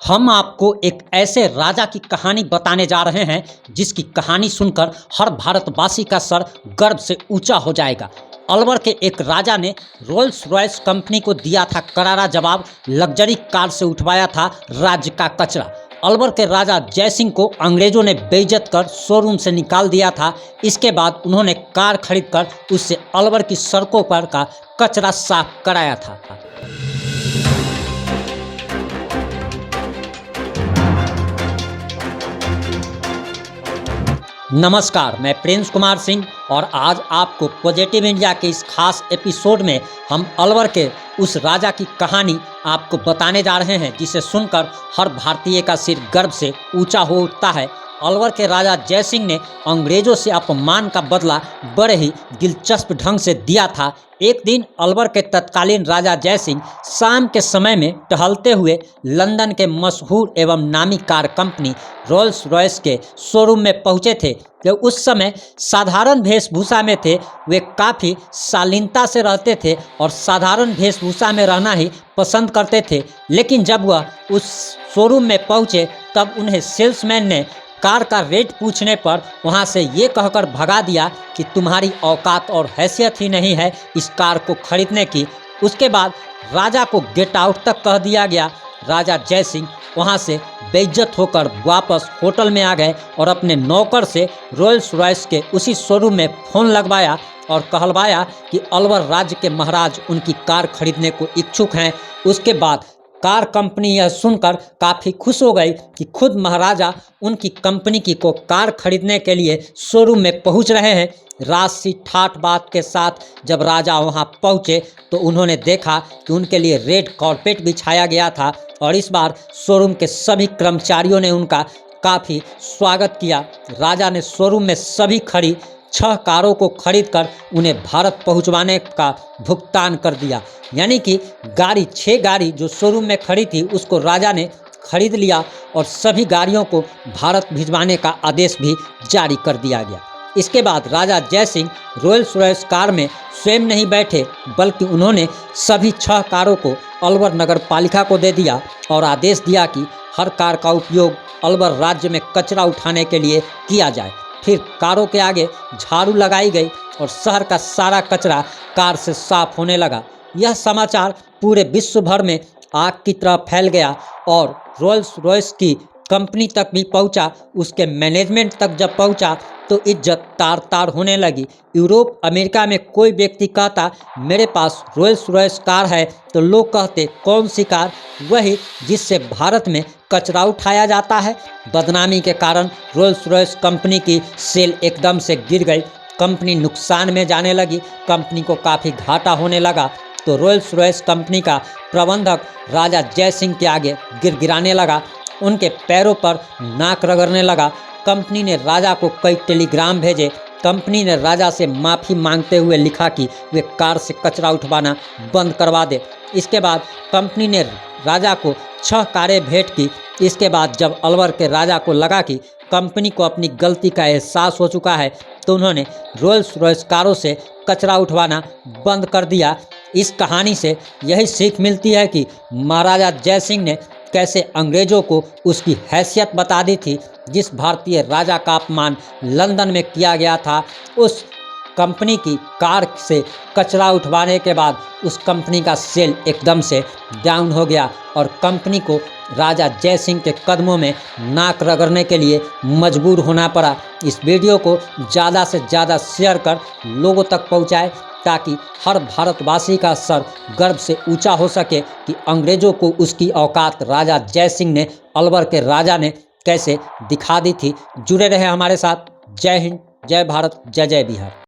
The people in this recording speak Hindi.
हम आपको एक ऐसे राजा की कहानी बताने जा रहे हैं जिसकी कहानी सुनकर हर भारतवासी का सर गर्व से ऊंचा हो जाएगा। अलवर के एक राजा ने रोल्स रॉयस कंपनी को दिया था करारा जवाब। लग्जरी कार से उठवाया था राज्य का कचरा। अलवर के राजा जयसिंह को अंग्रेजों ने बेइज्जत कर शोरूम से निकाल दिया था। इसके बाद उन्होंने कार खरीदकर उससे अलवर की सड़कों पर का कचरा साफ कराया था। नमस्कार, मैं प्रिंस कुमार सिंह और आज आपको पॉजिटिव इंडिया के इस खास एपिसोड में हम अलवर के उस राजा की कहानी आपको बताने जा रहे हैं जिसे सुनकर हर भारतीय का सिर गर्व से ऊंचा हो उठता है। अलवर के राजा जयसिंह ने अंग्रेजों से अपमान का बदला बड़े ही दिलचस्प ढंग से दिया था। एक दिन अलवर के तत्कालीन राजा जयसिंह शाम के समय में टहलते हुए लंदन के मशहूर एवं नामी कार कंपनी रोल्स रॉयस के शोरूम में पहुंचे थे। जो उस समय साधारण वेशभूषा में थे, वे काफ़ी शालीनता से रहते थे और साधारण वेशभूषा में रहना ही पसंद करते थे। लेकिन जब वह उस शोरूम में पहुंचे तब उन्हें सेल्समैन ने कार का रेट पूछने पर वहां से ये कहकर भगा दिया कि तुम्हारी औकात और हैसियत ही नहीं है इस कार को खरीदने की। उसके बाद राजा को गेट आउट तक कह दिया गया। राजा जयसिंह वहां से बेइज्जत होकर वापस होटल में आ गए और अपने नौकर से रोल्स रॉयस के उसी शोरूम में फ़ोन लगवाया और कहलवाया कि अलवर राज्य के महाराज उनकी कार खरीदने को इच्छुक हैं। उसके बाद कार कंपनी यह सुनकर काफ़ी खुश हो गई कि खुद महाराजा उनकी कंपनी की को कार खरीदने के लिए शोरूम में पहुंच रहे हैं। राशि ठाट बात के साथ जब राजा वहां पहुंचे तो उन्होंने देखा कि उनके लिए रेड कारपेट बिछाया गया था और इस बार शोरूम के सभी कर्मचारियों ने उनका काफ़ी स्वागत किया। राजा ने शोरूम में सभी खड़ी 6 कारों को खरीदकर उन्हें भारत पहुंचवाने का भुगतान कर दिया। यानी कि 6 गाड़ी जो शोरूम में खड़ी थी उसको राजा ने खरीद लिया और सभी गाड़ियों को भारत भिजवाने का आदेश भी जारी कर दिया गया। इसके बाद राजा जयसिंह रोल्स रॉयस कार में स्वयं नहीं बैठे बल्कि उन्होंने सभी 6 कारों को अलवर नगर पालिका को दे दिया और आदेश दिया कि हर कार का उपयोग अलवर राज्य में कचरा उठाने के लिए किया जाए। फिर कारों के आगे झाड़ू लगाई गई और शहर का सारा कचरा कार से साफ होने लगा। यह समाचार पूरे विश्व भर में आग की तरह फैल गया और रोल्स रॉयस की कंपनी तक भी पहुंचा। उसके मैनेजमेंट तक जब पहुंचा तो इज्जत तार तार होने लगी। यूरोप अमेरिका में कोई व्यक्ति कहता मेरे पास रोल्स रॉयस कार है तो लोग कहते कौन सी कार? वही जिससे भारत में कचरा उठाया जाता है। बदनामी के कारण रोल्स रॉयस कंपनी की सेल एकदम से गिर गई। कंपनी नुकसान में जाने लगी। कंपनी को काफ़ी घाटा होने लगा तो रोल्स रॉयस कंपनी का प्रबंधक राजा जयसिंह के आगे गिड़गिड़ाने लगा, उनके पैरों पर नाक रगड़ने लगा। कंपनी ने राजा को कई टेलीग्राम भेजे। कंपनी ने राजा से माफ़ी मांगते हुए लिखा कि वे कार से कचरा उठवाना बंद करवा दे। इसके बाद कंपनी ने राजा को 6 कारें भेंट की। इसके बाद जब अलवर के राजा को लगा कि कंपनी को अपनी गलती का एहसास हो चुका है तो उन्होंने रोल्स रॉयस कारों से कचरा उठवाना बंद कर दिया। इस कहानी से यही सीख मिलती है कि महाराजा जयसिंह ने कैसे अंग्रेजों को उसकी हैसियत बता दी थी। जिस भारतीय राजा का अपमान लंदन में किया गया था, उस कंपनी की कार से कचरा उठवाने के बाद उस कंपनी का सेल एकदम से डाउन हो गया और कंपनी को राजा जयसिंह के कदमों में नाक रगड़ने के लिए मजबूर होना पड़ा। इस वीडियो को ज़्यादा से ज़्यादा शेयर कर लोगों तक पहुंचाएं ताकि हर भारतवासी का सर गर्व से ऊंचा हो सके कि अंग्रेजों को उसकी औकात राजा जयसिंह ने, अलवर के राजा ने कैसे दिखा दी थी। जुड़े रहे हमारे साथ। जय हिंद, जय भारत, जय जय बिहार।